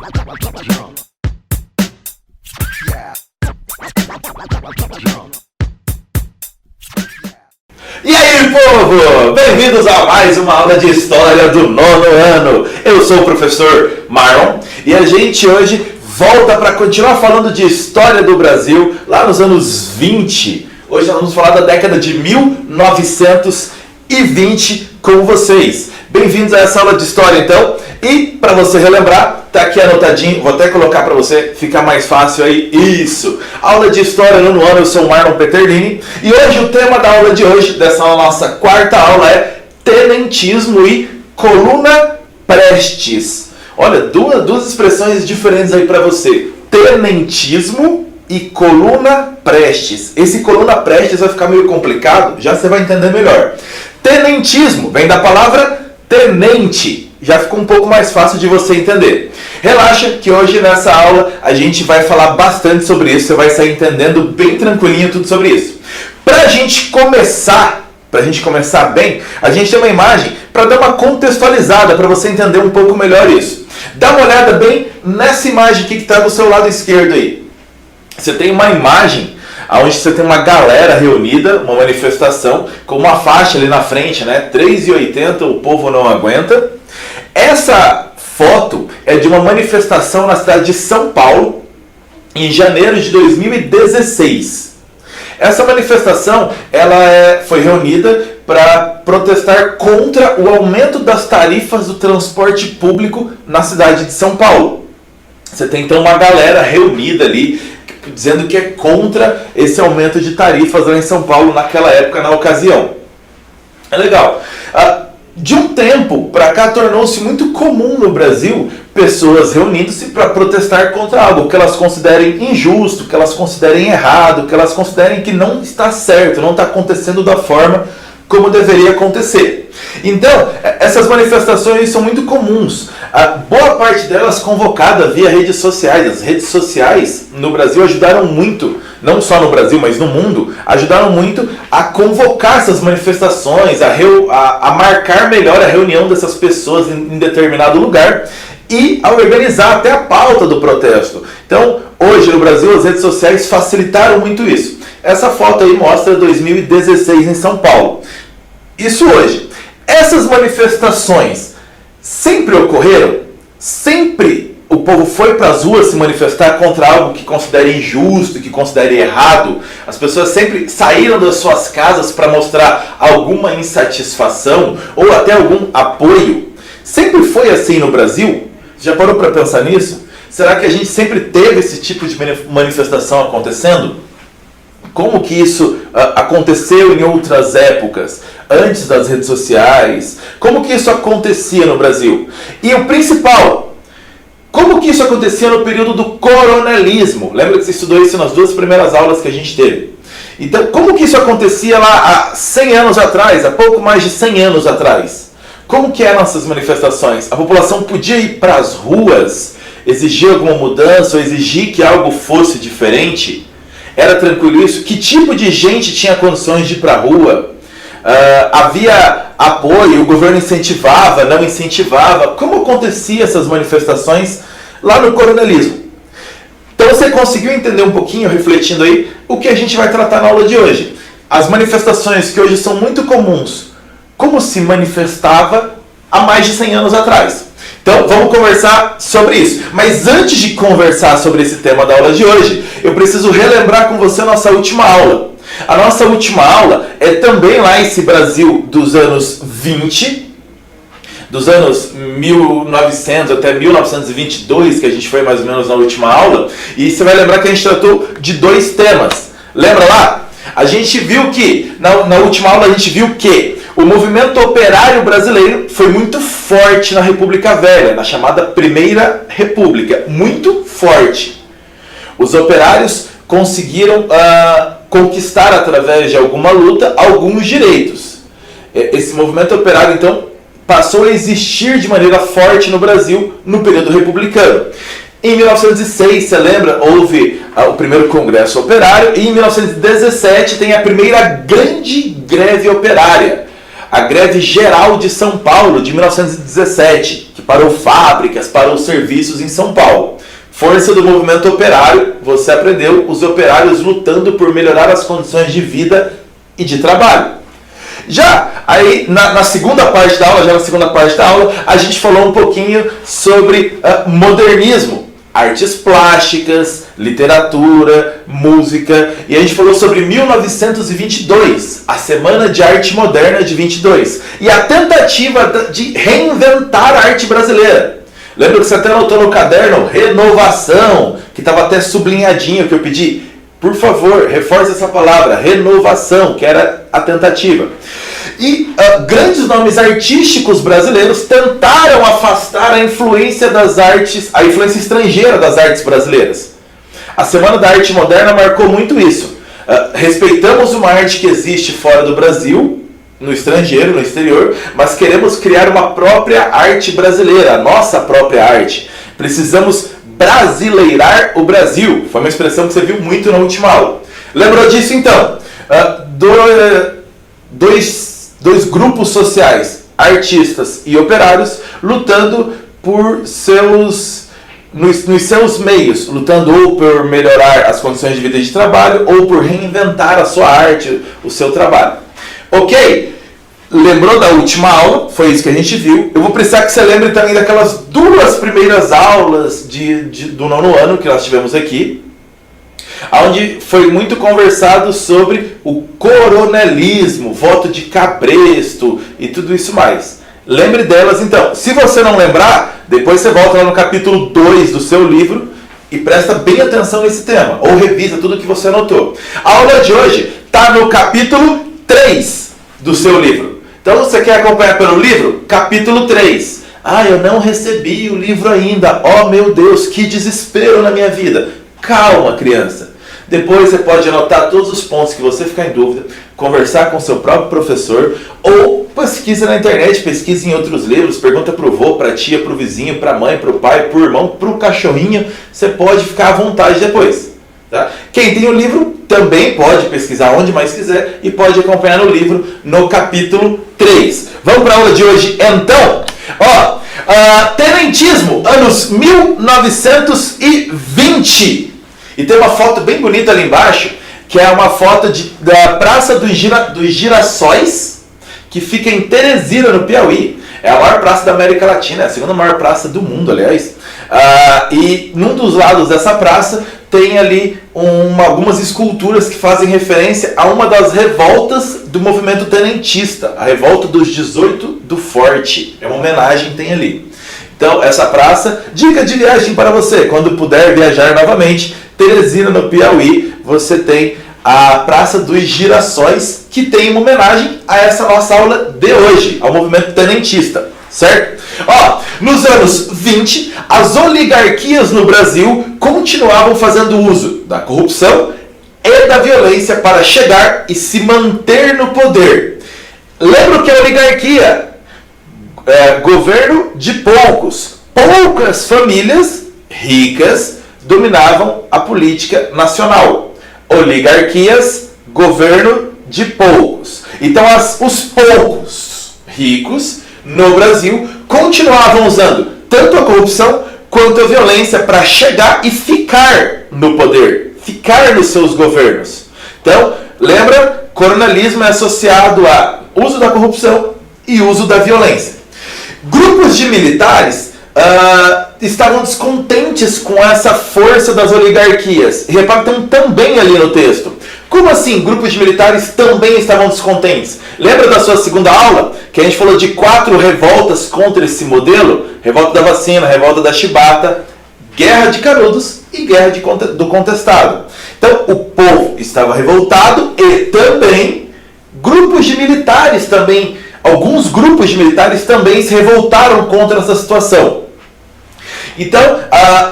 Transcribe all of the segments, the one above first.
E aí, povo! Bem-vindos a mais uma aula de História do nono ano. Eu sou o professor Marlon e a gente hoje volta para continuar falando de História do Brasil lá nos anos 20. Hoje nós vamos falar da década de 1920 com vocês. Bem-vindos a essa aula de História, então. E para você relembrar, tá aqui anotadinho, vou até colocar para você ficar mais fácil aí. Isso! Aula de História no ano, eu sou o Marlon Peterlini e hoje o tema da aula de hoje, dessa nossa quarta aula, é tenentismo e coluna Prestes. Olha, duas expressões diferentes aí para você. Tenentismo e coluna Prestes. Esse coluna Prestes vai ficar meio complicado, já você vai entender melhor. Tenentismo vem da palavra tenente. Já ficou um pouco mais fácil de você entender. Relaxa que hoje nessa aula a gente vai falar bastante sobre isso, você vai sair entendendo bem tranquilinho tudo sobre isso. Pra gente começar bem, a gente tem uma imagem para dar uma contextualizada, para você entender um pouco melhor isso. Dá uma olhada bem nessa imagem aqui que está do seu lado esquerdo aí. Você tem uma imagem onde você tem uma galera reunida, uma manifestação, com uma faixa ali na frente, né? 3,80, o povo não aguenta. Essa foto é de uma manifestação na cidade de São Paulo, em janeiro de 2016. Essa manifestação foi reunida para protestar contra o aumento das tarifas do transporte público na cidade de São Paulo. Você tem então uma galera reunida ali, dizendo que é contra esse aumento de tarifas lá em São Paulo naquela época, na ocasião. É legal. De um tempo para cá tornou-se muito comum no Brasil pessoas reunindo-se para protestar contra algo que elas considerem injusto, que elas considerem errado, que elas considerem que não está certo, não está acontecendo da forma como deveria acontecer. Então, essas manifestações são muito comuns. Boa parte delas convocada via redes sociais. As redes sociais no Brasil ajudaram muito, não só no Brasil, mas no mundo, ajudaram muito a convocar essas manifestações, a marcar melhor a reunião dessas pessoas em determinado lugar e a organizar até a pauta do protesto. Então, hoje no Brasil, as redes sociais facilitaram muito isso. Essa foto aí mostra 2016 em São Paulo. Isso hoje. Essas manifestações sempre ocorreram? Sempre o povo foi para as ruas se manifestar contra algo que considere injusto, que considere errado? As pessoas sempre saíram das suas casas para mostrar alguma insatisfação ou até algum apoio? Sempre foi assim no Brasil? Você já parou para pensar nisso? Será que a gente sempre teve esse tipo de manifestação acontecendo? Como que isso aconteceu em outras épocas, antes das redes sociais? Como que isso acontecia no Brasil? E o principal, como que isso acontecia no período do coronelismo? Lembra que você estudou isso nas duas primeiras aulas que a gente teve? Então, como que isso acontecia lá há 100 anos atrás, há pouco mais de 100 anos atrás? Como que eram essas manifestações? A população podia ir para as ruas, exigir alguma mudança, ou exigir que algo fosse diferente? Era tranquilo isso? Que tipo de gente tinha condições de ir para a rua? Havia apoio, o governo incentivava, não incentivava? Como acontecia essas manifestações lá no coronelismo? Então você conseguiu entender um pouquinho, refletindo aí, o que a gente vai tratar na aula de hoje? As manifestações que hoje são muito comuns, como se manifestava há mais de 100 anos atrás? Então, vamos conversar sobre isso. Mas antes de conversar sobre esse tema da aula de hoje, eu preciso relembrar com você a nossa última aula. A nossa última aula é também lá esse Brasil dos anos 20, dos anos 1900 até 1922, que a gente foi mais ou menos na última aula. E você vai lembrar que a gente tratou de dois temas. Lembra lá? A gente viu que, na última aula, a gente viu que o movimento operário brasileiro foi muito forte na República Velha, na chamada Primeira República. Muito forte. Os operários conseguiram conquistar, através de alguma luta, alguns direitos. Esse movimento operário, então, passou a existir de maneira forte no Brasil no período republicano. Em 1906, você lembra, houve o primeiro Congresso Operário, e em 1917 tem a primeira grande greve operária. a greve geral de São Paulo de 1917, que parou fábricas, parou serviços em São Paulo. Força do movimento operário, você aprendeu, os operários lutando por melhorar as condições de vida e de trabalho. Já aí na segunda parte da aula, a gente falou um pouquinho sobre modernismo, artes plásticas, literatura, música, e a gente falou sobre 1922, a Semana de Arte Moderna de 22, e a tentativa de reinventar a arte brasileira. Lembra que você até anotou no caderno renovação, que estava até sublinhadinho, que eu pedi? Por favor, reforce essa palavra, renovação, que era a tentativa. E grandes nomes artísticos brasileiros tentaram afastar a influência das artes, a influência estrangeira das artes brasileiras. A Semana da Arte Moderna marcou muito isso. Respeitamos uma arte que existe fora do Brasil, no estrangeiro, no exterior, mas queremos criar uma própria arte brasileira, a nossa própria arte. Precisamos brasileirar o Brasil. Foi uma expressão que você viu muito na última aula. Lembrou disso então? Dois grupos sociais, artistas e operários, lutando por nos seus meios, lutando ou por melhorar as condições de vida e de trabalho, ou por reinventar a sua arte, o seu trabalho. Ok? Lembrou da última aula? Foi isso que a gente viu. Eu vou precisar que você lembre também daquelas 2 primeiras aulas do 9º ano que nós tivemos aqui, onde foi muito conversado sobre o coronelismo, voto de cabresto e tudo isso mais. Lembre delas então. Se você não lembrar, depois você volta lá no capítulo 2 do seu livro e presta bem atenção nesse tema, ou revisa tudo que você anotou. A aula de hoje está no capítulo 3 do seu livro. Então você quer acompanhar pelo livro? Capítulo 3. Eu não recebi o livro ainda. Oh meu Deus, que desespero na minha vida. Calma, criança. Depois você pode anotar todos os pontos que você ficar em dúvida, conversar com seu próprio professor, ou pesquisa na internet, pesquisa em outros livros, pergunta para o avô, para a tia, para o vizinho, para a mãe, para o pai, para o irmão, para o cachorrinho. Você pode ficar à vontade depois. Tá? Quem tem o livro também pode pesquisar onde mais quiser e pode acompanhar no livro no capítulo 3. Vamos para a aula de hoje então? Tenentismo, anos 1920. E tem uma foto bem bonita ali embaixo, que é uma foto da Praça dos Girassóis, que fica em Teresina, no Piauí. É a maior praça da América Latina, é a segunda maior praça do mundo, aliás. E num dos lados dessa praça tem ali algumas esculturas que fazem referência a uma das revoltas do movimento tenentista, a revolta dos 18 do Forte. É uma homenagem que tem ali. Então, essa praça, dica de viagem para você, quando puder viajar novamente, Teresina, no Piauí, você tem a Praça dos Girassóis, que tem uma homenagem a essa nossa aula de hoje, ao movimento tenentista, certo? Nos anos 20, as oligarquias no Brasil continuavam fazendo uso da corrupção e da violência para chegar e se manter no poder. Lembra o que é oligarquia? Governo de poucos. Poucas famílias ricas dominavam a política nacional. Oligarquias, governo de poucos. Então os poucos ricos no Brasil continuavam usando tanto a corrupção quanto a violência para chegar e ficar no poder, ficar nos seus governos. Então, lembra, coronelismo é associado a uso da corrupção e uso da violência. Grupos de militares estavam descontentes com essa força das oligarquias. E repara, estão também ali no texto. Como assim grupos de militares também estavam descontentes? Lembra da sua segunda aula? Que a gente falou de 4 revoltas contra esse modelo? Revolta da vacina, revolta da chibata, guerra de Canudos e guerra do contestado. Então, o povo estava revoltado e também grupos de militares também, alguns grupos de militares também se revoltaram contra essa situação. Então,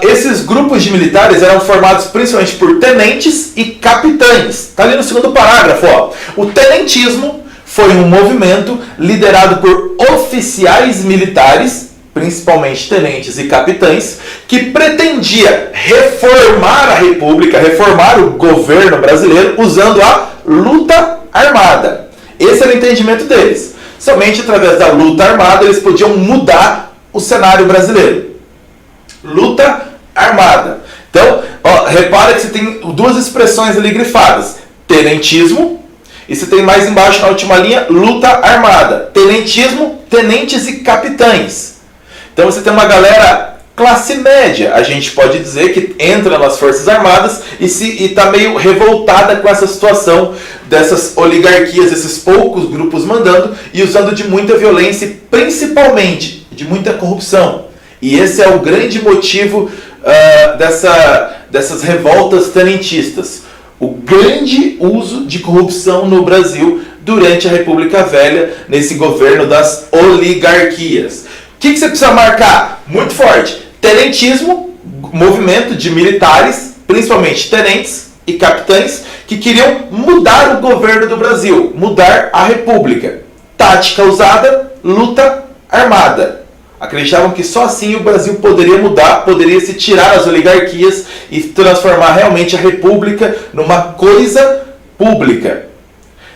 esses grupos de militares eram formados principalmente por tenentes e capitães. Está ali no segundo parágrafo. O tenentismo foi um movimento liderado por oficiais militares, principalmente tenentes e capitães, que pretendia reformar a República, reformar o governo brasileiro usando a luta armada. Esse era o entendimento deles. Somente através da luta armada eles podiam mudar o cenário brasileiro. Luta armada. Então, repara que você tem duas expressões ali grifadas. Tenentismo, e você tem mais embaixo na última linha, luta armada. Tenentismo, tenentes e capitães. Então você tem uma galera classe média, a gente pode dizer, que entra nas Forças Armadas e está meio revoltada com essa situação dessas oligarquias, esses poucos grupos mandando e usando de muita violência e principalmente de muita corrupção. E esse é o grande motivo dessas revoltas tenentistas. O grande uso de corrupção no Brasil durante a República Velha, nesse governo das oligarquias. O que você precisa marcar? Muito forte. Tenentismo, movimento de militares, principalmente tenentes e capitães, que queriam mudar o governo do Brasil, mudar a República. Tática usada, luta armada. Acreditavam que só assim o Brasil poderia mudar, poderia se tirar as oligarquias e transformar realmente a República numa coisa pública.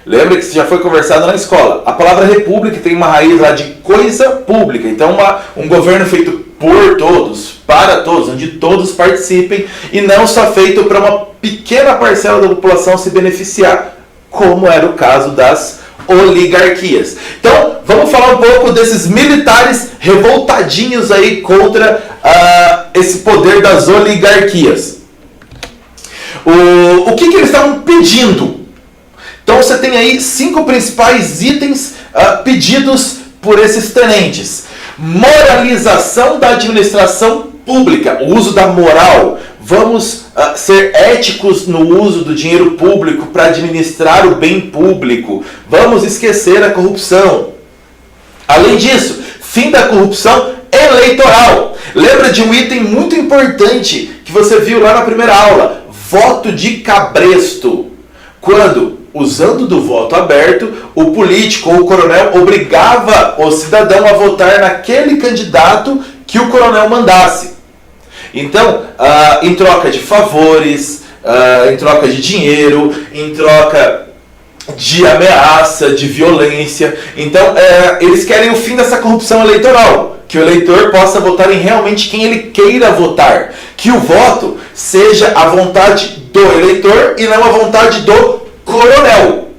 Lembra que isso já foi conversado na escola. A palavra república tem uma raiz lá de coisa pública. Então um governo feito por todos, para todos, onde todos participem e não só feito para uma pequena parcela da população se beneficiar, como era o caso das oligarquias. Então, vamos falar um pouco desses militares revoltadinhos aí contra esse poder das oligarquias. O que eles estavam pedindo? Então você tem aí 5 principais itens pedidos por esses tenentes. Moralização da administração pública, o uso da moral. Vamos ser éticos no uso do dinheiro público para administrar o bem público. Vamos esquecer a corrupção. Além disso, fim da corrupção eleitoral. Lembra de um item muito importante que você viu lá na primeira aula? Voto de cabresto. Quando, usando do voto aberto, o político ou o coronel obrigava o cidadão a votar naquele candidato que o coronel mandasse. Então, em troca de favores, em troca de dinheiro, em troca de ameaça, de violência. Então, eles querem o fim dessa corrupção eleitoral. Que o eleitor possa votar em realmente quem ele queira votar. Que o voto seja a vontade do eleitor e não a vontade do coronel.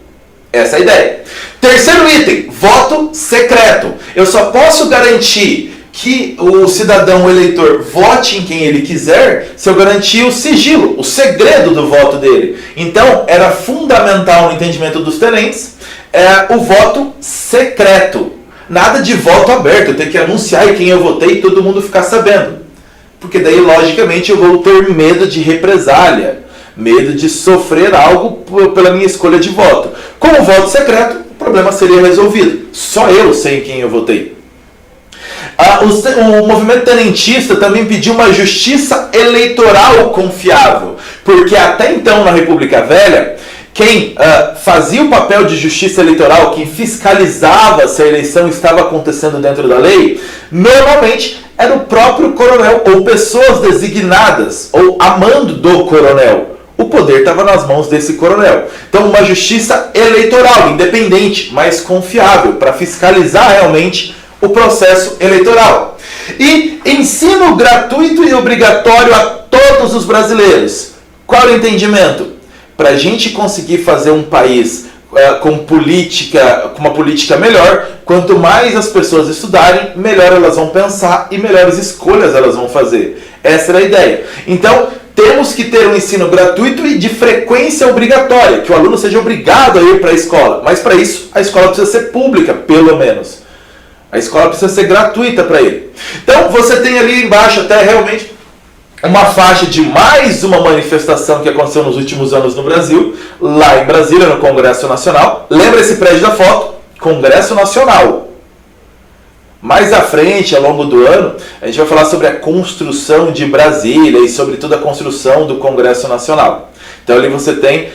Essa é a ideia. Terceiro item, voto secreto. Eu só posso garantir que o cidadão, o eleitor, vote em quem ele quiser se eu garantir o sigilo, o segredo do voto dele. Então, era fundamental no entendimento dos tenentes o voto secreto. Nada de voto aberto, eu tenho que anunciar em quem eu votei e todo mundo ficar sabendo. Porque daí, logicamente, eu vou ter medo de represália, medo de sofrer algo pela minha escolha de voto. Com o voto secreto, o problema seria resolvido. Só eu sei em quem eu votei. O movimento tenentista também pediu uma justiça eleitoral confiável, porque até então na República Velha, quem fazia o papel de justiça eleitoral, quem fiscalizava se a eleição estava acontecendo dentro da lei, normalmente era o próprio coronel ou pessoas designadas ou a mando do coronel. O poder estava nas mãos desse coronel. Então, uma justiça eleitoral, independente, mais confiável, para fiscalizar realmente o processo eleitoral. E ensino gratuito e obrigatório a todos os brasileiros. Qual é o entendimento? Para a gente conseguir fazer um país com uma política melhor, quanto mais as pessoas estudarem, melhor elas vão pensar e melhores escolhas elas vão fazer. Essa era a ideia. Então, temos que ter um ensino gratuito e de frequência obrigatória, que o aluno seja obrigado a ir para a escola. Mas para isso, a escola precisa ser pública, pelo menos. A escola precisa ser gratuita para ele. Então, você tem ali embaixo até realmente uma faixa de mais uma manifestação que aconteceu nos últimos anos no Brasil, lá em Brasília, no Congresso Nacional. Lembra esse prédio da foto? Congresso Nacional. Mais à frente, ao longo do ano, a gente vai falar sobre a construção de Brasília e sobre toda a construção do Congresso Nacional. Então ali você tem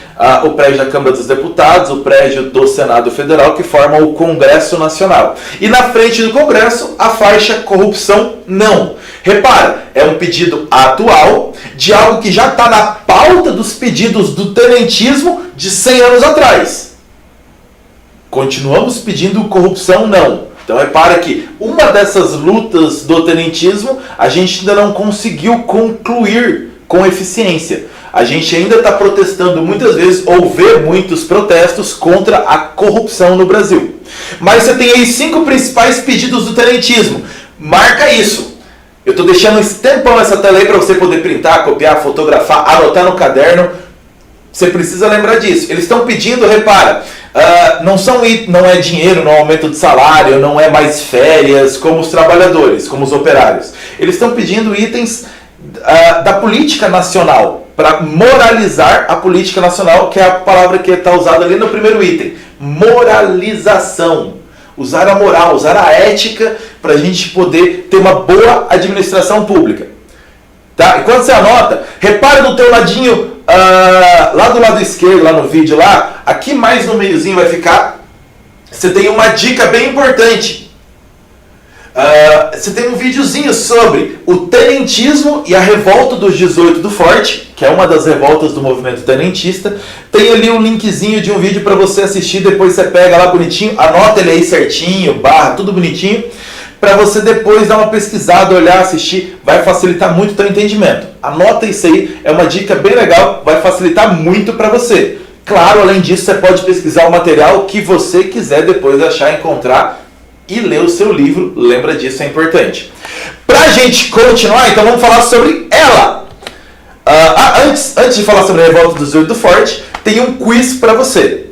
o prédio da Câmara dos Deputados, o prédio do Senado Federal, que formam o Congresso Nacional. E na frente do Congresso, a faixa corrupção não. Repara, é um pedido atual de algo que já está na pauta dos pedidos do tenentismo de 100 anos atrás. Continuamos pedindo corrupção? Não. Então repara que uma dessas lutas do tenentismo a gente ainda não conseguiu concluir com eficiência. A gente ainda está protestando muitas vezes, ou vê muitos protestos contra a corrupção no Brasil. Mas você tem aí 5 principais pedidos do tenentismo. Marca isso. Eu estou deixando esse tempão essa tela aí para você poder printar, copiar, fotografar, anotar no caderno. Você precisa lembrar disso. Eles estão pedindo, repara, não é dinheiro, não é aumento de salário, não é mais férias, como os trabalhadores, como os operários. Eles estão pedindo itens da política nacional, para moralizar a política nacional, que é a palavra que está usada ali no primeiro item. Moralização. Usar a moral, usar a ética para a gente poder ter uma boa administração pública. Tá? E quando você anota, repara no teu ladinho, lá do lado esquerdo, lá no vídeo, lá, aqui mais no meiozinho vai ficar, você tem uma dica bem importante. Você tem um videozinho sobre o tenentismo e a revolta dos 18 do Forte, que é uma das revoltas do movimento tenentista. Tem ali um linkzinho de um vídeo para você assistir, depois você pega lá bonitinho, anota ele aí certinho, tudo bonitinho, para você depois dar uma pesquisada, olhar, assistir, vai facilitar muito o teu entendimento. Anota isso aí, é uma dica bem legal, vai facilitar muito para você. Claro, além disso, você pode pesquisar o material que você quiser depois achar, encontrar e ler o seu livro, lembra disso, é importante. Pra gente continuar, então vamos falar sobre ela. Antes de falar sobre a revolta dos 18 do Forte, tem um quiz para você.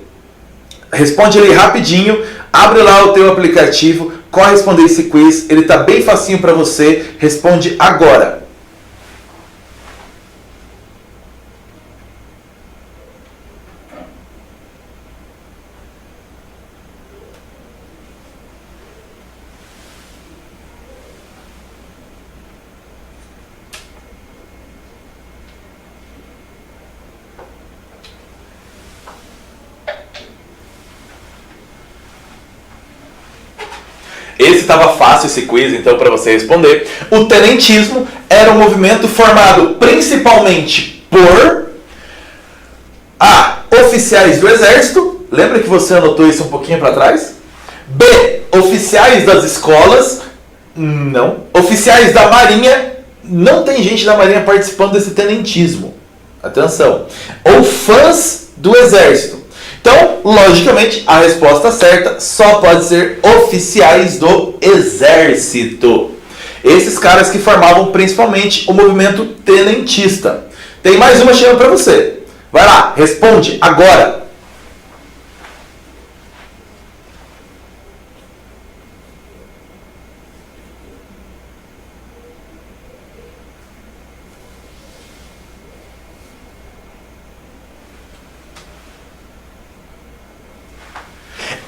Responde ele rapidinho, abre lá o teu aplicativo, corre responder esse quiz, ele tá bem facinho para você, responde agora. Esse estava fácil, esse quiz, então, para você responder. O tenentismo era um movimento formado principalmente por A. Oficiais do Exército. Lembra que você anotou isso um pouquinho para trás? B. Oficiais das escolas. Não. Oficiais da Marinha. Não tem gente da Marinha participando desse tenentismo. Atenção. Ou fãs do Exército. Então, logicamente, a resposta certa só pode ser oficiais do Exército. Esses caras que formavam principalmente o movimento tenentista. Tem mais uma chegando para você. Vai lá, responde agora.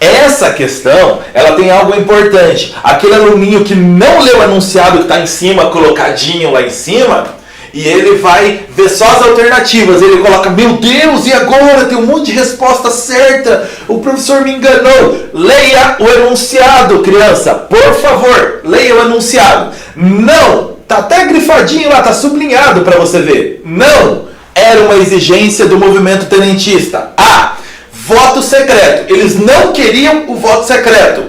Essa questão, ela tem algo importante. Aquele aluninho que não leu o enunciado que está em cima, colocadinho lá em cima, e ele vai ver só as alternativas. Ele coloca, meu Deus, e agora? Tem um monte de resposta certa. O professor me enganou. Leia o enunciado, criança. Por favor, leia o enunciado. Não, tá até grifadinho lá, tá sublinhado para você ver. Não era uma exigência do movimento tenentista. Voto secreto. Eles não queriam o voto secreto.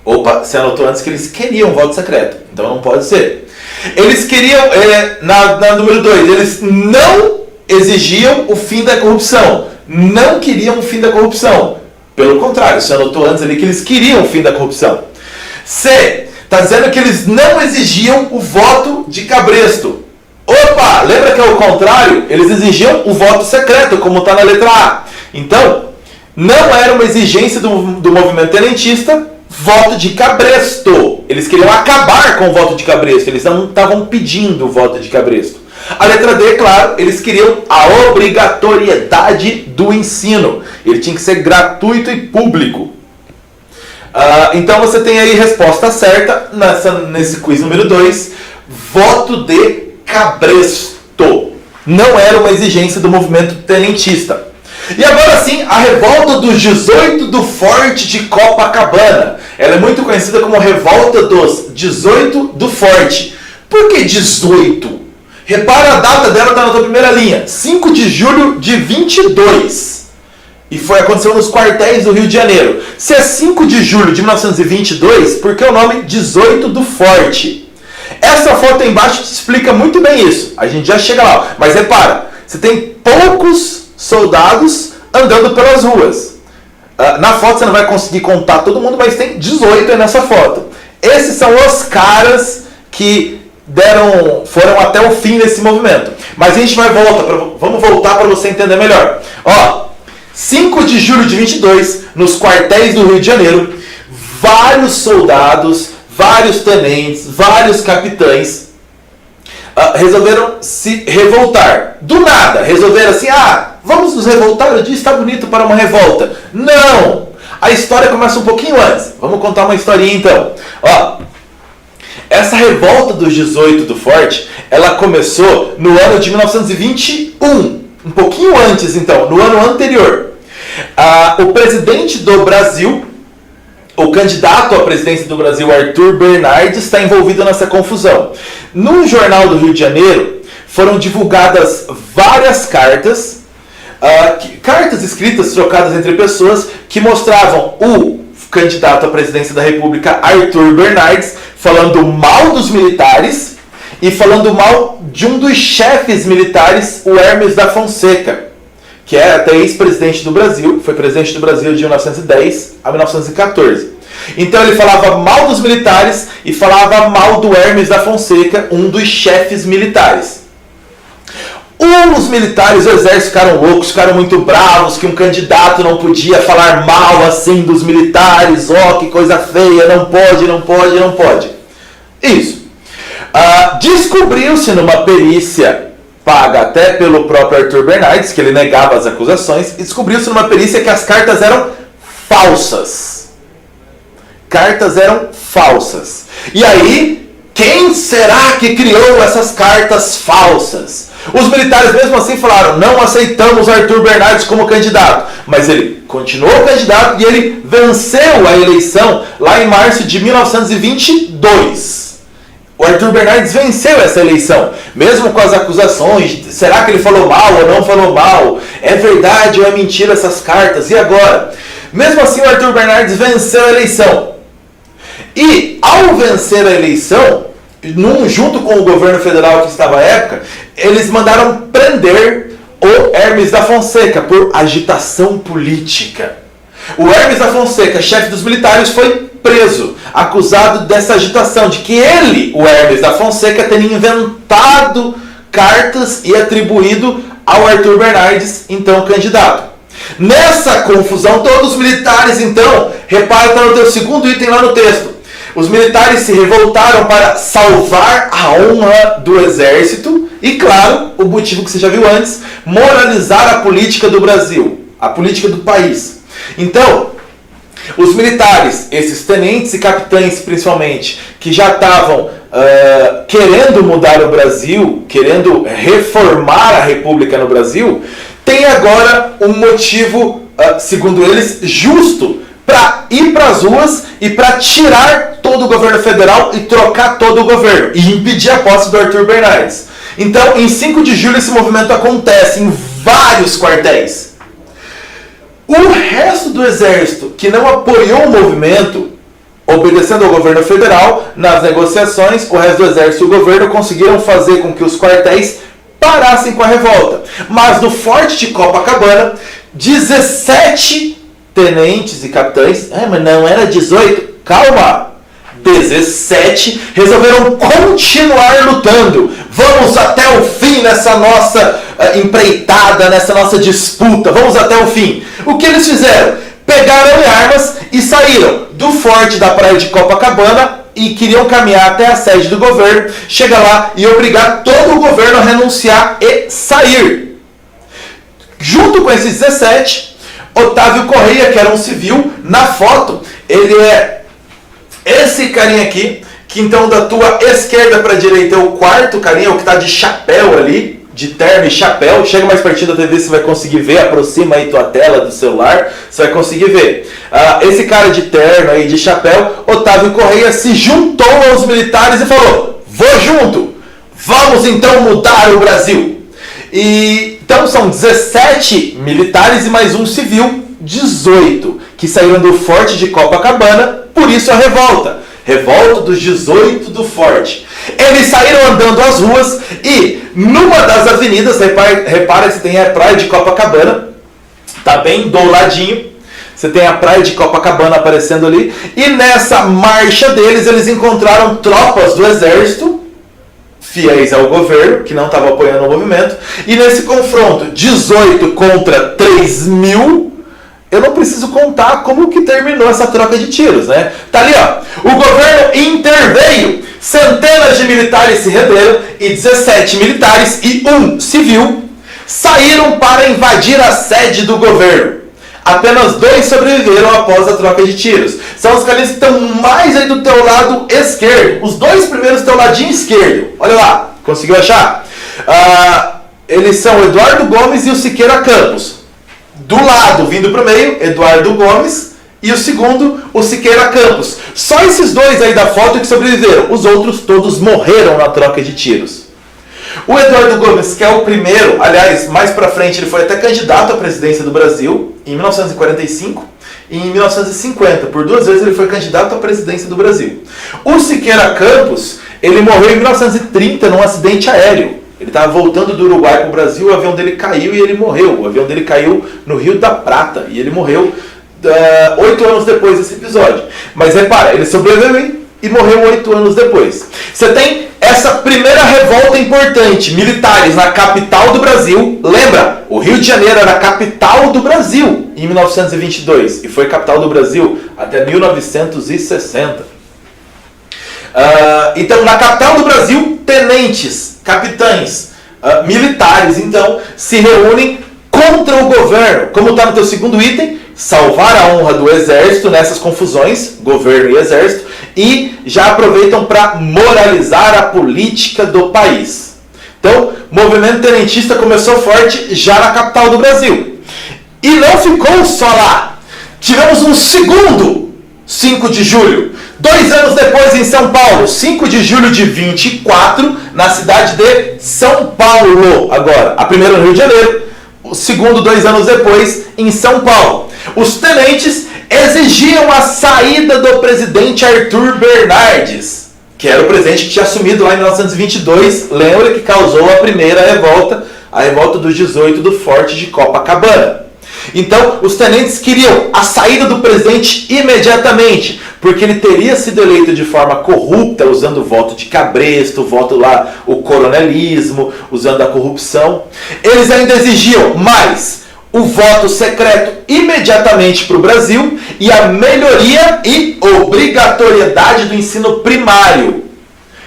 Opa, você anotou antes que eles queriam o voto secreto. Então não pode ser. Eles queriam, na número 2, eles não exigiam o fim da corrupção. Não queriam o fim da corrupção. Pelo contrário, você anotou antes ali que eles queriam o fim da corrupção. C, está dizendo que eles não exigiam o voto de cabresto. Opa, lembra que é o contrário? Eles exigiam o voto secreto, como está na letra A. Então, não era uma exigência do movimento tenentista voto de cabresto. Eles queriam acabar com o voto de cabresto. Eles não estavam pedindo o voto de cabresto. A letra D, claro, eles queriam a obrigatoriedade do ensino. Ele tinha que ser gratuito e público. Então você tem aí resposta certa nesse quiz número 2. Voto de cabresto. Não era uma exigência do movimento tenentista. E agora sim, a revolta dos 18 do Forte de Copacabana. Ela é muito conhecida como revolta dos 18 do Forte. Por que 18? Repara, a data dela está na tua primeira linha. 5 de julho de 22. E aconteceu nos quartéis do Rio de Janeiro. Se é 5 de julho de 1922, por que o nome 18 do Forte? Essa foto aí embaixo te explica muito bem isso. A gente já chega lá. Mas repara, você tem poucos soldados andando pelas ruas. Na foto você não vai conseguir contar todo mundo, mas tem 18 aí nessa foto. Esses são os caras que foram até o fim desse movimento. Mas a gente vamos voltar para você entender melhor. 5 de julho de 22, nos quartéis do Rio de Janeiro, vários soldados, vários tenentes, vários capitães resolveram se revoltar. Do nada, resolveram assim, vamos nos revoltar, o dia está bonito para uma revolta. Não! A história começa um pouquinho antes. Vamos contar uma historinha então. Essa revolta dos 18 do Forte, ela começou no ano de 1921. Um pouquinho antes então, no ano anterior. O presidente do Brasil, o candidato à presidência do Brasil, Arthur Bernardes, está envolvido nessa confusão. No jornal do Rio de Janeiro, foram divulgadas várias cartas, cartas escritas, trocadas entre pessoas, que mostravam o candidato à presidência da República, Arthur Bernardes, falando mal dos militares e falando mal de um dos chefes militares, o Hermes da Fonseca, que é até ex-presidente do Brasil, foi presidente do Brasil de 1910 a 1914. Então ele falava mal dos militares e falava mal do Hermes da Fonseca, um dos chefes militares. Os militares do exército ficaram loucos, ficaram muito bravos, que um candidato não podia falar mal assim dos militares, que coisa feia, não pode, não pode, não pode. Isso. Descobriu-se numa perícia paga até pelo próprio Arthur Bernardes, que ele negava as acusações, e descobriu-se numa perícia que as cartas eram falsas. Cartas eram falsas. E aí, quem será que criou essas cartas falsas? Os militares mesmo assim falaram, não aceitamos Arthur Bernardes como candidato. Mas ele continuou candidato e ele venceu a eleição lá em março de 1922. O Arthur Bernardes venceu essa eleição, mesmo com as acusações, será que ele falou mal ou não falou mal? É verdade ou é mentira essas cartas? E agora? Mesmo assim, o Arthur Bernardes venceu a eleição. E, ao vencer a eleição, junto com o governo federal que estava à época, eles mandaram prender o Hermes da Fonseca por agitação política. O Hermes da Fonseca, chefe dos militares, foi preso, acusado dessa agitação, de que ele, o Hermes da Fonseca, teria inventado cartas e atribuído ao Arthur Bernardes, então candidato. Nessa confusão, todos os militares, então, repara, está no teu segundo item lá no texto, os militares se revoltaram para salvar a honra do exército e, claro, o motivo que você já viu antes, moralizar a política do Brasil, a política do país. Então, os militares, esses tenentes e capitães principalmente, que já estavam querendo mudar o Brasil, querendo reformar a República no Brasil, tem agora um motivo, segundo eles, justo para ir para as ruas e para tirar todo o governo federal e trocar todo o governo e impedir a posse do Arthur Bernardes. Então, em 5 de julho, esse movimento acontece em vários quartéis. O resto do exército que não apoiou o movimento, obedecendo ao governo federal, nas negociações, o resto do exército e o governo conseguiram fazer com que os quartéis parassem com a revolta. Mas no Forte de Copacabana, 17 tenentes e capitães, mas não era 18, calma, 17 resolveram continuar lutando. Vamos até o fim nessa nossa empreitada, nessa nossa disputa, vamos até o fim. O que eles fizeram? Pegaram armas e saíram do forte da praia de Copacabana e queriam caminhar até a sede do governo, chegar lá e obrigar todo o governo a renunciar e sair. Junto com esses 17, Otávio Correia, que era um civil, na foto, ele é esse carinha aqui, que então da tua esquerda para a direita é o quarto carinha, o que está de chapéu ali, de terno e chapéu. Chega mais pertinho da TV, você vai conseguir ver, aproxima aí tua tela do celular, você vai conseguir ver. Esse cara de terno aí, de chapéu, Otávio Correia, se juntou aos militares e falou, vou junto, vamos então mudar o Brasil. E Então são 17 militares e mais um civil, 18, que saíram do Forte de Copacabana, por isso a revolta. Revolta dos 18 do Forte. Eles saíram andando as ruas e numa das avenidas, repara que tem a praia de Copacabana, tá bem do ladinho, você tem a praia de Copacabana aparecendo ali, e nessa marcha deles eles encontraram tropas do exército, fiéis ao governo, que não estava apoiando o movimento, e nesse confronto 18 contra 3.000, eu não preciso contar como que terminou essa troca de tiros, né? Tá ali, ó. O governo interveio, centenas de militares se renderam e 17 militares e um civil saíram para invadir a sede do governo. Apenas 2 sobreviveram após a troca de tiros. São os caras que estão mais aí do teu lado esquerdo. Os 2 primeiros do teu ladinho esquerdo. Olha lá, conseguiu achar? Eles são o Eduardo Gomes e o Siqueira Campos. Do lado, vindo para o meio, Eduardo Gomes e o segundo, o Siqueira Campos. Só esses 2 aí da foto que sobreviveram. Os outros todos morreram na troca de tiros. O Eduardo Gomes, que é o primeiro, aliás, mais pra frente ele foi até candidato à presidência do Brasil, em 1945 e em 1950. Por 2 vezes ele foi candidato à presidência do Brasil. O Siqueira Campos, ele morreu em 1930 num acidente aéreo. Ele estava voltando do Uruguai para o Brasil, o avião dele caiu e ele morreu. O avião dele caiu no Rio da Prata e ele morreu 8 anos depois desse episódio. Mas repara, ele sobreviveu e morreu 8 anos depois. Você tem essa primeira revolta importante, militares na capital do Brasil. Lembra, o Rio de Janeiro era a capital do Brasil em 1922 e foi capital do Brasil até 1960. Então, na capital do Brasil, tenentes, capitães, militares, então, se reúnem contra o governo. Como está no teu segundo item, salvar a honra do exército nessas confusões, governo e exército, e já aproveitam para moralizar a política do país. Então, o movimento tenentista começou forte já na capital do Brasil. E não ficou só lá. Tivemos um segundo 5 de julho. 2 anos depois em São Paulo, 5 de julho de 24, na cidade de São Paulo. Agora, a primeira no Rio de Janeiro, o segundo 2 anos depois em São Paulo. Os tenentes exigiam a saída do presidente Arthur Bernardes, que era o presidente que tinha assumido lá em 1922, lembra que causou a primeira revolta, a revolta dos 18 do Forte de Copacabana. Então, os tenentes queriam a saída do presidente imediatamente, porque ele teria sido eleito de forma corrupta, usando o voto de cabresto, o coronelismo, usando a corrupção. Eles ainda exigiam mais o voto secreto imediatamente para o Brasil e a melhoria e obrigatoriedade do ensino primário,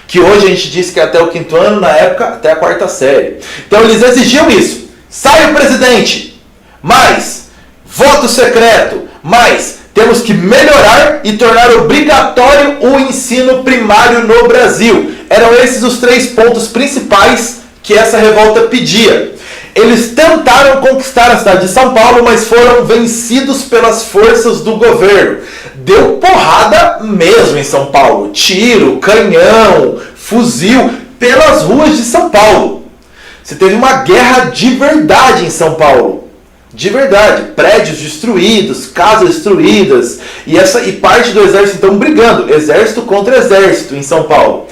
que hoje a gente diz que é até o 5º ano, na época até a 4ª série. Então eles exigiam isso. Sai o presidente, mais voto secreto, mais temos que melhorar e tornar obrigatório o ensino primário no Brasil. Eram esses os 3 pontos principais que essa revolta pedia. Eles tentaram conquistar a cidade de São Paulo, mas foram vencidos pelas forças do governo. Deu porrada mesmo em São Paulo. Tiro, canhão, fuzil, pelas ruas de São Paulo. Você teve uma guerra de verdade em São Paulo. De verdade. Prédios destruídos, casas destruídas. E parte do exército então brigando. Exército contra exército em São Paulo.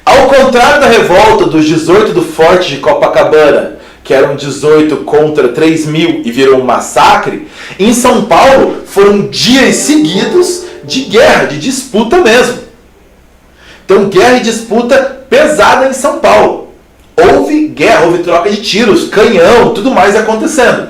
Ao contrário da revolta dos 18 do Forte de Copacabana, que eram 18 contra 3.000 e virou um massacre, em São Paulo foram dias seguidos de guerra, de disputa mesmo. Então, guerra e disputa pesada em São Paulo. Houve guerra, houve troca de tiros, canhão, tudo mais acontecendo.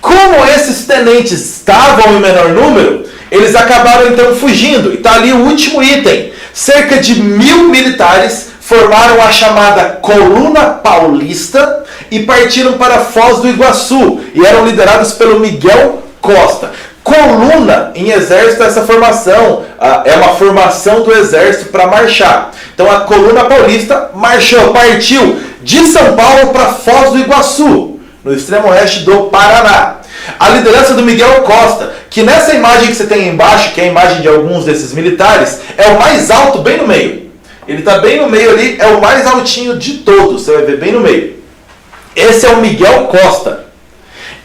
Como esses tenentes estavam em menor número, eles acabaram então fugindo. E está ali o último item. Cerca de 1.000 militares formaram a chamada Coluna Paulista e partiram para Foz do Iguaçu e eram liderados pelo Miguel Costa. Coluna em exército, essa formação é uma formação do exército para marchar. Então a Coluna Paulista partiu de São Paulo para Foz do Iguaçu, no extremo oeste do Paraná. A liderança do Miguel Costa, que nessa imagem que você tem aí embaixo, que é a imagem de alguns desses militares, é o mais alto, bem no meio. Ele está bem no meio ali, é o mais altinho de todos, você vai ver bem no meio. Esse é o Miguel Costa.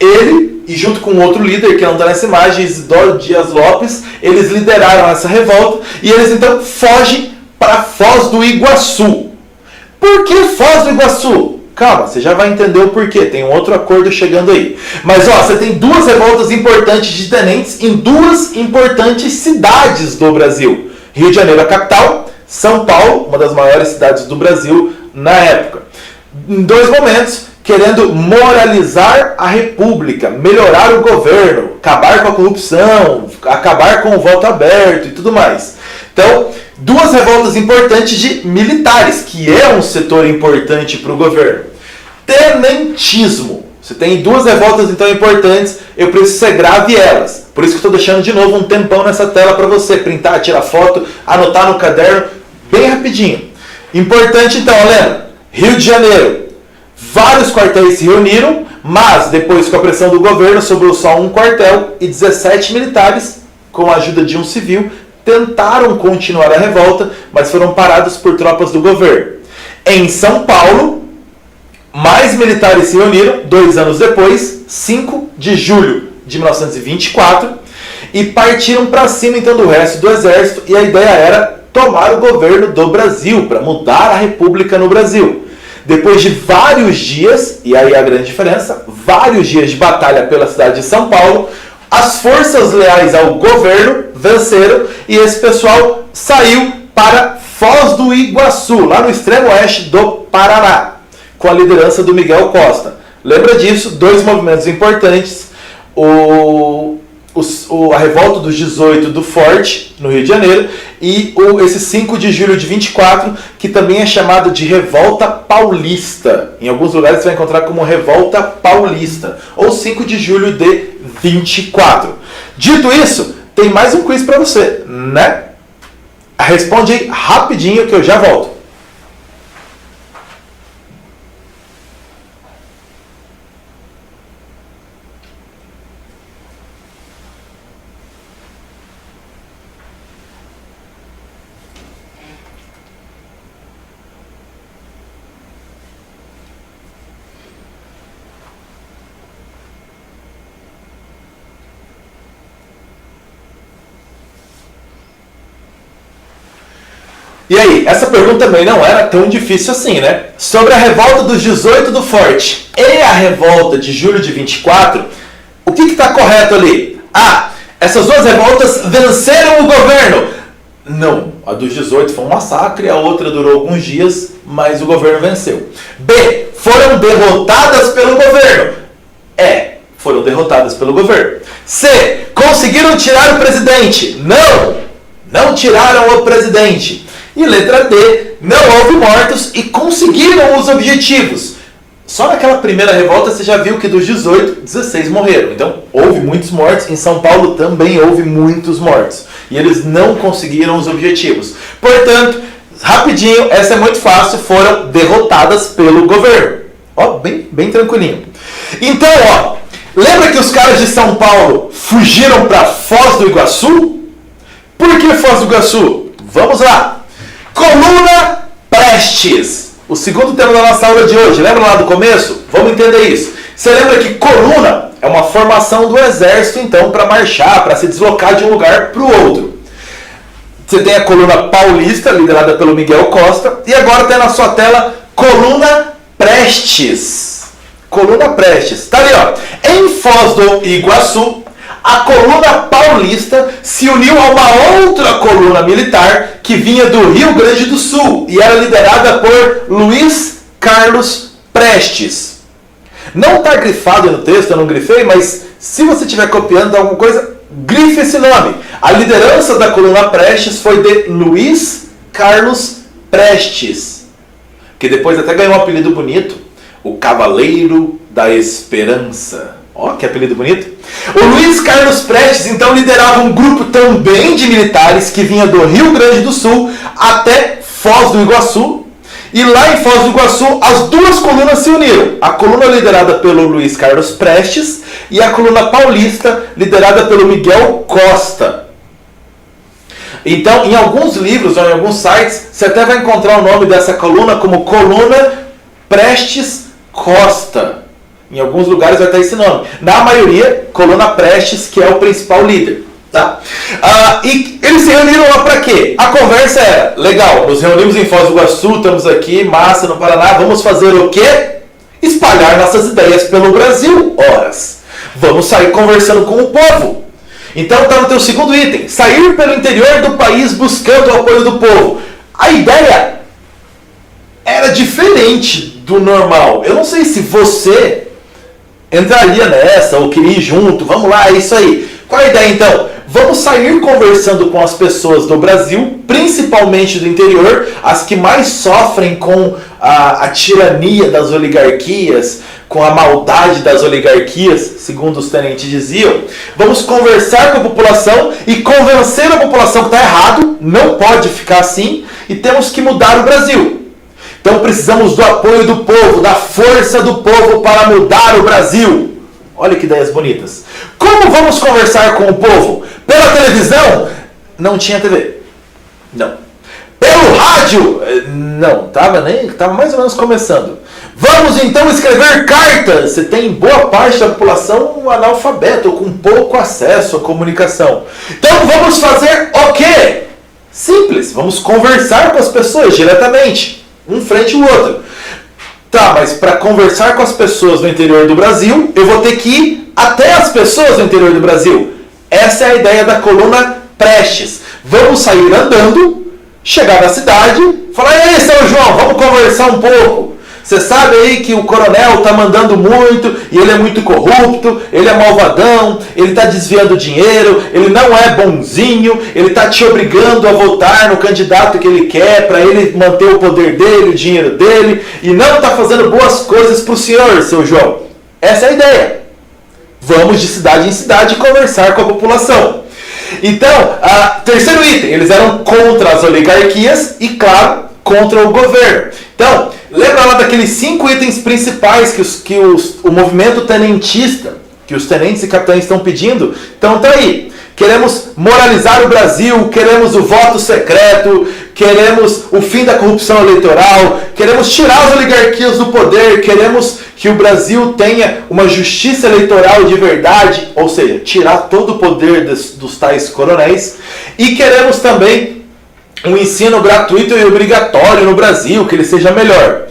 Ele, e junto com outro líder, que não está nessa imagem, Isidoro Dias Lopes, eles lideraram essa revolta e eles então fogem para Foz do Iguaçu. Por que Foz do Iguaçu? Calma, você já vai entender o porquê, tem um outro acordo chegando aí. Mas ó, você tem duas revoltas importantes de tenentes em duas importantes cidades do Brasil. Rio de Janeiro, a capital, São Paulo, uma das maiores cidades do Brasil na época. Em dois momentos, querendo moralizar a república, melhorar o governo, acabar com a corrupção, acabar com o voto aberto e tudo mais. Então, duas revoltas importantes de militares, que é um setor importante para o governo. Tenentismo. Você tem duas revoltas então importantes, eu preciso que você grave elas. Por isso que estou deixando de novo um tempão nessa tela para você printar, tirar foto, anotar no caderno, bem rapidinho. Importante então, lembra? Rio de Janeiro. Vários quartéis se reuniram, mas depois com a pressão do governo sobrou só um quartel e 17 militares, com a ajuda de um civil, tentaram continuar a revolta, mas foram parados por tropas do governo. Em São Paulo, mais militares se reuniram 2 anos depois, 5 de julho de 1924, e partiram para cima então do resto do exército, e a ideia era tomar o governo do Brasil, para mudar a república no Brasil. Depois de vários dias, e aí a grande diferença, vários dias de batalha pela cidade de São Paulo, as forças leais ao governo venceram e esse pessoal saiu para Foz do Iguaçu, lá no extremo oeste do Paraná, com a liderança do Miguel Costa. Lembra disso? 2 movimentos importantes, a revolta dos 18 do Forte, no Rio de Janeiro, e esse 5 de julho de 24, que também é chamado de Revolta Paulista. Em alguns lugares você vai encontrar como Revolta Paulista, ou 5 de julho de 24. Dito isso, tem mais um quiz para você, né? Responde aí rapidinho que eu já volto. E aí, essa pergunta também não era tão difícil assim, né? Sobre a revolta dos 18 do Forte e a revolta de julho de 24, o que está correto ali? A. Essas duas revoltas venceram o governo. Não, a dos 18 foi um massacre, a outra durou alguns dias, mas o governo venceu. B. Foram derrotadas pelo governo. Foram derrotadas pelo governo. C. Conseguiram tirar o presidente. Não tiraram o presidente. E letra D, não houve mortos e conseguiram os objetivos. Só naquela primeira revolta você já viu que dos 18, 16 morreram. Então houve muitos mortos, em São Paulo também houve muitos mortos. E eles não conseguiram os objetivos. Portanto, rapidinho, essa é muito fácil, foram derrotadas pelo governo. Ó, bem tranquilinho. Então, ó, lembra que os caras de São Paulo fugiram para Foz do Iguaçu? Por que Foz do Iguaçu? Vamos lá. Coluna Prestes. O segundo tema da nossa aula de hoje. Lembra lá do começo? Vamos entender isso. Você lembra que coluna é uma formação do exército, então, para marchar, para se deslocar de um lugar para o outro. Você tem a coluna paulista, liderada pelo Miguel Costa. E agora tem na sua tela Coluna Prestes. Coluna Prestes. Tá ali, ó. Em Foz do Iguaçu, a coluna paulista se uniu a uma outra coluna militar que vinha do Rio Grande do Sul e era liderada por Luiz Carlos Prestes. Não está grifado no texto, eu não grifei, mas se você estiver copiando alguma coisa, grife esse nome. A liderança da coluna Prestes foi de Luiz Carlos Prestes, que depois até ganhou um apelido bonito, o Cavaleiro da Esperança. Ó, que apelido bonito. O Luiz Carlos Prestes, então, liderava um grupo também de militares que vinha do Rio Grande do Sul até Foz do Iguaçu. E lá em Foz do Iguaçu, as duas colunas se uniram. A coluna liderada pelo Luiz Carlos Prestes e a coluna paulista liderada pelo Miguel Costa. Então, em alguns livros ou em alguns sites, você até vai encontrar o nome dessa coluna como Coluna Prestes Costa. Em alguns lugares vai ter esse nome. Na maioria, Coluna Prestes, que é o principal líder. Tá? E eles se reuniram lá para quê? A conversa era, legal, nos reunimos em Foz do Iguaçu, estamos aqui, massa, no Paraná, vamos fazer o quê? Espalhar nossas ideias pelo Brasil. Horas. Vamos sair conversando com o povo. Então está no teu segundo item, sair pelo interior do país buscando o apoio do povo. A ideia era diferente do normal. Eu não sei se você entraria nessa ou queria ir junto, vamos lá, é isso aí. Qual a ideia então? Vamos sair conversando com as pessoas do Brasil, principalmente do interior, as que mais sofrem com a tirania das oligarquias, com a maldade das oligarquias, segundo os tenentes diziam. Vamos conversar com a população e convencer a população que está errado, não pode ficar assim, e temos que mudar o Brasil. Então precisamos do apoio do povo, da força do povo para mudar o Brasil. Olha que ideias bonitas. Como vamos conversar com o povo? Pela televisão? Não tinha TV. Não. Pelo rádio? Não. Tava mais ou menos começando. Vamos então escrever cartas. Você tem boa parte da população analfabeta ou com pouco acesso à comunicação. Então vamos fazer o quê? Simples. Vamos conversar com as pessoas diretamente. Um frente ao outro. Tá, mas para conversar com as pessoas do interior do Brasil, eu vou ter que ir até as pessoas do interior do Brasil. Essa é a ideia da coluna Prestes. Vamos sair andando, chegar na cidade, falar, e aí, São João, vamos conversar um pouco. Você sabe aí que o coronel está mandando muito, e ele é muito corrupto, ele é malvadão, ele está desviando dinheiro, ele não é bonzinho, ele está te obrigando a votar no candidato que ele quer, para ele manter o poder dele, o dinheiro dele, e não está fazendo boas coisas para o senhor, seu João. Essa é a ideia. Vamos de cidade em cidade conversar com a população. Então, terceiro item, eles eram contra as oligarquias e, claro, contra o governo. Então, lembra lá daqueles 5 itens principais que o movimento tenentista, que os tenentes e capitães estão pedindo? Então tá aí. Queremos moralizar o Brasil, queremos o voto secreto, queremos o fim da corrupção eleitoral, queremos tirar as oligarquias do poder, queremos que o Brasil tenha uma justiça eleitoral de verdade, ou seja, tirar todo o poder dos tais coronéis, e queremos também um ensino gratuito e obrigatório no Brasil, que ele seja melhor.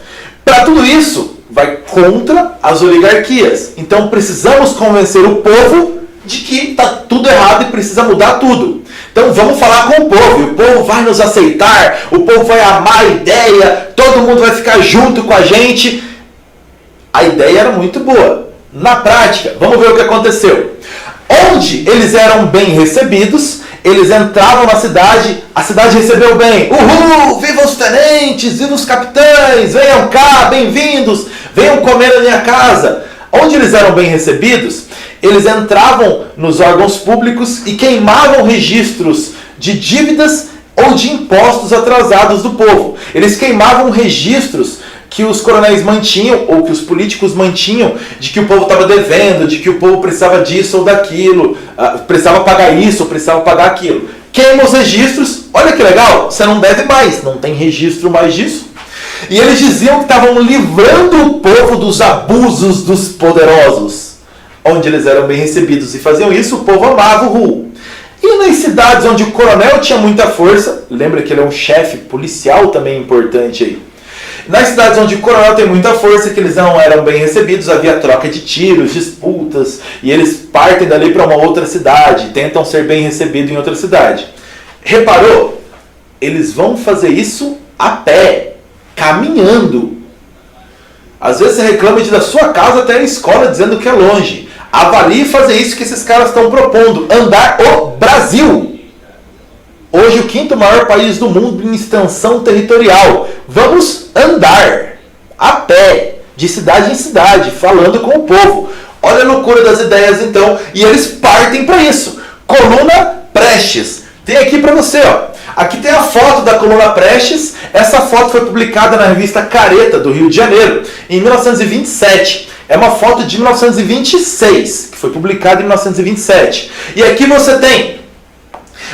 Para tudo isso, vai contra as oligarquias. Então precisamos convencer o povo de que está tudo errado e precisa mudar tudo. Então vamos falar com o povo, e o povo vai nos aceitar, o povo vai amar a ideia, todo mundo vai ficar junto com a gente. A ideia era muito boa. Na prática, vamos ver o que aconteceu. Onde eles eram bem recebidos, eles entravam na cidade, a cidade recebeu bem. Uhul! Viva os tenentes, viva os capitães, venham cá, bem-vindos, venham comer na minha casa. Onde eles eram bem recebidos, eles entravam nos órgãos públicos e queimavam registros de dívidas ou de impostos atrasados do povo. Eles queimavam registros que os coronéis mantinham, ou que os políticos mantinham, de que o povo estava devendo, de que o povo precisava disso ou daquilo, precisava pagar isso ou precisava pagar aquilo. Queima os registros, olha que legal, você não deve mais, não tem registro mais disso. E eles diziam que estavam livrando o povo dos abusos dos poderosos. Onde eles eram bem recebidos e faziam isso, o povo amava o rule. E nas cidades onde o coronel tinha muita força, lembra que ele é um chefe policial também importante aí. Nas cidades onde o coronel tem muita força, que eles não eram bem recebidos, havia troca de tiros, disputas, e eles partem dali para uma outra cidade, tentam ser bem recebidos em outra cidade. Reparou? Eles vão fazer isso a pé, caminhando. Às vezes você reclama de ir da sua casa até a escola dizendo que é longe. Avalie fazer isso que esses caras estão propondo, andar o Brasil. Hoje o 5º maior país do mundo em extensão territorial. Vamos andar a pé, de cidade em cidade, falando com o povo. Olha a loucura das ideias então, e eles partem para isso. Coluna Prestes. Tem aqui para você, ó. Aqui tem a foto da coluna Prestes. Essa foto foi publicada na revista Careta, do Rio de Janeiro, em 1927. É uma foto de 1926, que foi publicada em 1927. E aqui você tem,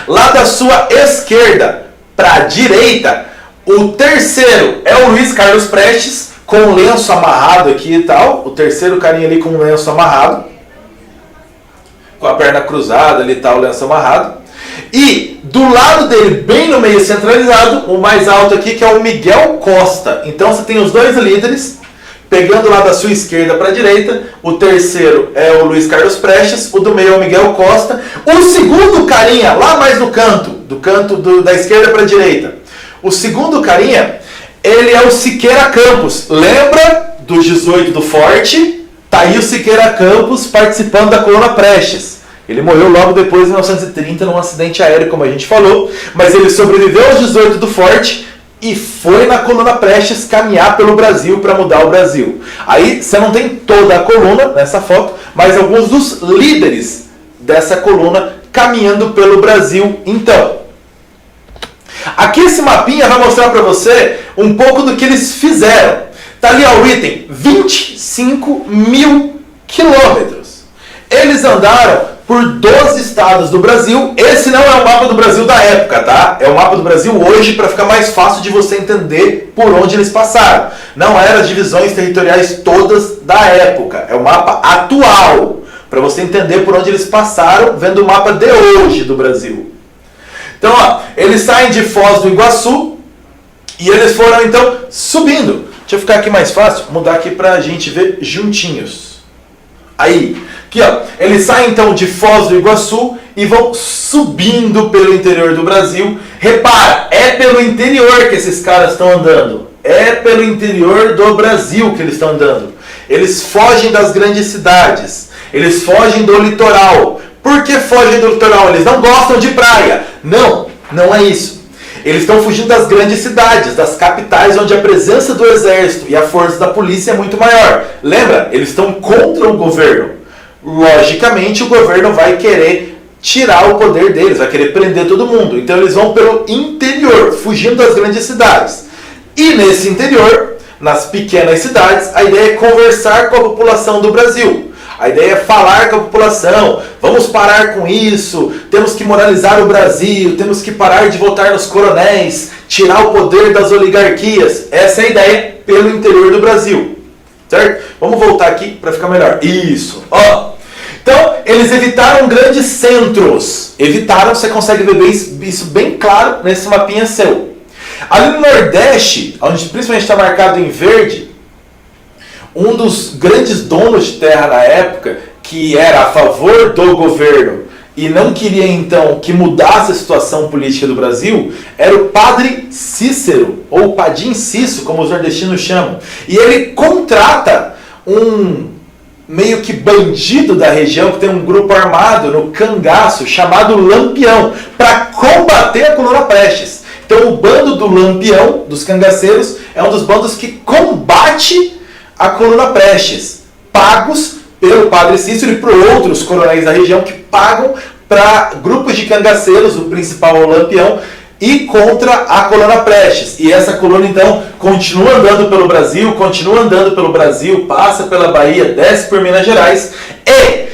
lá da sua esquerda para a direita, o terceiro é o Luiz Carlos Prestes, com o lenço amarrado aqui e tal. O terceiro carinha ali com o lenço amarrado, com a perna cruzada ali e tal, o lenço amarrado. E do lado dele, bem no meio centralizado, o mais alto aqui, que é o Miguel Costa. Então você tem os dois líderes, pegando lá da sua esquerda para a direita. O terceiro é o Luiz Carlos Prestes, o do meio é o Miguel Costa. O segundo carinha, lá mais no canto, da esquerda para a direita, o segundo carinha, ele é o Siqueira Campos. Lembra do 18 do Forte? Tá aí o Siqueira Campos participando da coluna Prestes. Ele morreu logo depois, em 1930, num acidente aéreo, como a gente falou, mas ele sobreviveu aos 18 do Forte e foi na coluna Prestes caminhar pelo Brasil para mudar o Brasil. Aí você não tem toda a coluna nessa foto, mas alguns dos líderes dessa coluna caminhando pelo Brasil. Então, aqui esse mapinha vai mostrar para você um pouco do que eles fizeram. Tá ali ó, o item, 25 mil quilômetros. Eles andaram por 12 estados do Brasil. Esse não é o mapa do Brasil da época, tá? É o mapa do Brasil hoje, para ficar mais fácil de você entender por onde eles passaram. Não eram as divisões territoriais todas da época. É o mapa atual, para você entender por onde eles passaram, vendo o mapa de hoje do Brasil. Então, ó, eles saem de Foz do Iguaçu e eles foram, então, subindo. Deixa eu ficar aqui mais fácil, mudar aqui para a gente ver juntinhos. Aí, aqui ó, eles saem então de Foz do Iguaçu e vão subindo pelo interior do Brasil. Repara, é pelo interior que esses caras estão andando. É pelo interior do Brasil que eles estão andando. Eles fogem das grandes cidades. Eles fogem do litoral. Por que fogem do litoral? Eles não gostam de praia. Não, não é isso. Eles estão fugindo das grandes cidades, das capitais, onde a presença do exército e a força da polícia é muito maior. Lembra? Eles estão contra o governo. Logicamente, o governo vai querer tirar o poder deles, vai querer prender todo mundo. Então, eles vão pelo interior, fugindo das grandes cidades. E nesse interior, nas pequenas cidades, a ideia é conversar com a população do Brasil. A ideia é falar com a população, vamos parar com isso, temos que moralizar o Brasil, temos que parar de votar nos coronéis, tirar o poder das oligarquias. Essa é a ideia pelo interior do Brasil, certo? Vamos voltar aqui para ficar melhor. Isso, ó. Então, eles evitaram grandes centros. Evitaram, você consegue ver isso bem claro nesse mapinha seu. Ali no Nordeste, onde principalmente está marcado em verde, um dos grandes donos de terra na época, que era a favor do governo e não queria então que mudasse a situação política do Brasil, era o Padre Cícero, ou Padim Cício, como os nordestinos chamam. E ele contrata um meio que bandido da região, que tem um grupo armado no Cangaço, chamado Lampião, para combater a coluna Prestes. Então o bando do Lampião, dos cangaceiros, é um dos bandos que combate a coluna Prestes, pagos pelo Padre Cícero e por outros coronéis da região que pagam para grupos de cangaceiros, o principal é o Lampião, e contra a coluna Prestes. E essa coluna, então, continua andando pelo Brasil, passa pela Bahia, desce por Minas Gerais, e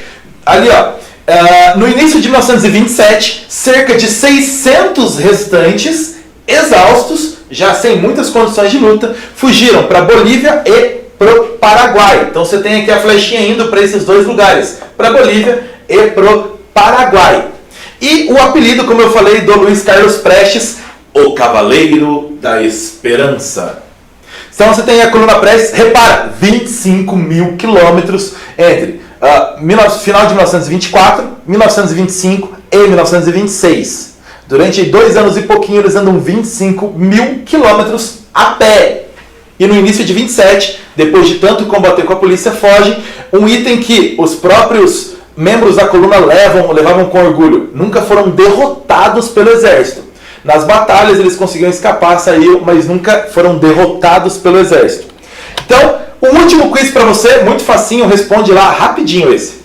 ali, ó, no início de 1927, cerca de 600 restantes, exaustos, já sem muitas condições de luta, fugiram para Bolívia e pro Paraguai. Então você tem aqui a flechinha indo para esses dois lugares, para Bolívia e pro Paraguai. E o apelido, como eu falei, do Luiz Carlos Prestes, o Cavaleiro da Esperança. Então você tem a coluna Prestes, repara, 25 mil quilômetros entre final de 1924, 1925 e 1926. Durante 2 anos e pouquinho eles andam 25 mil quilômetros a pé. E no início de 27, depois de tanto combater com a polícia, fogem. Um item que os próprios membros da coluna levavam com orgulho. Nunca foram derrotados pelo exército. Nas batalhas eles conseguiram escapar, saíram, mas nunca foram derrotados pelo exército. Então, o último quiz para você, muito facinho, responde lá rapidinho esse.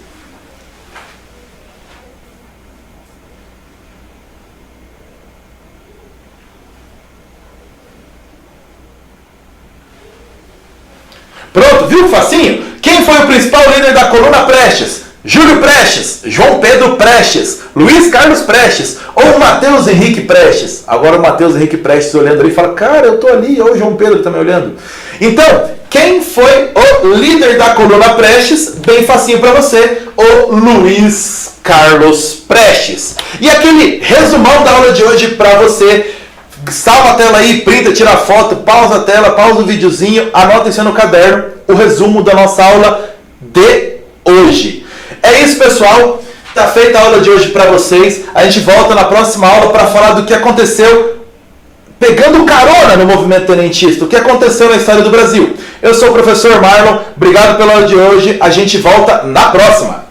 Pronto, viu? Facinho? Quem foi o principal líder da coluna Prestes? Júlio Prestes, João Pedro Prestes, Luiz Carlos Prestes ou Matheus Henrique Prestes? Agora o Matheus Henrique Prestes olhando ali e fala, cara, eu tô ali, ou o João Pedro tá me olhando. Então, quem foi o líder da coluna Prestes? Bem facinho para você, o Luiz Carlos Prestes. E aquele resumão da aula de hoje para você. Salva a tela aí, printa, tira a foto, pausa a tela, pausa o videozinho, anota isso no caderno, o resumo da nossa aula de hoje. É isso, pessoal. Tá feita a aula de hoje para vocês. A gente volta na próxima aula para falar do que aconteceu pegando carona no movimento tenentista, o que aconteceu na história do Brasil. Eu sou o professor Marlon, obrigado pela aula de hoje. A gente volta na próxima.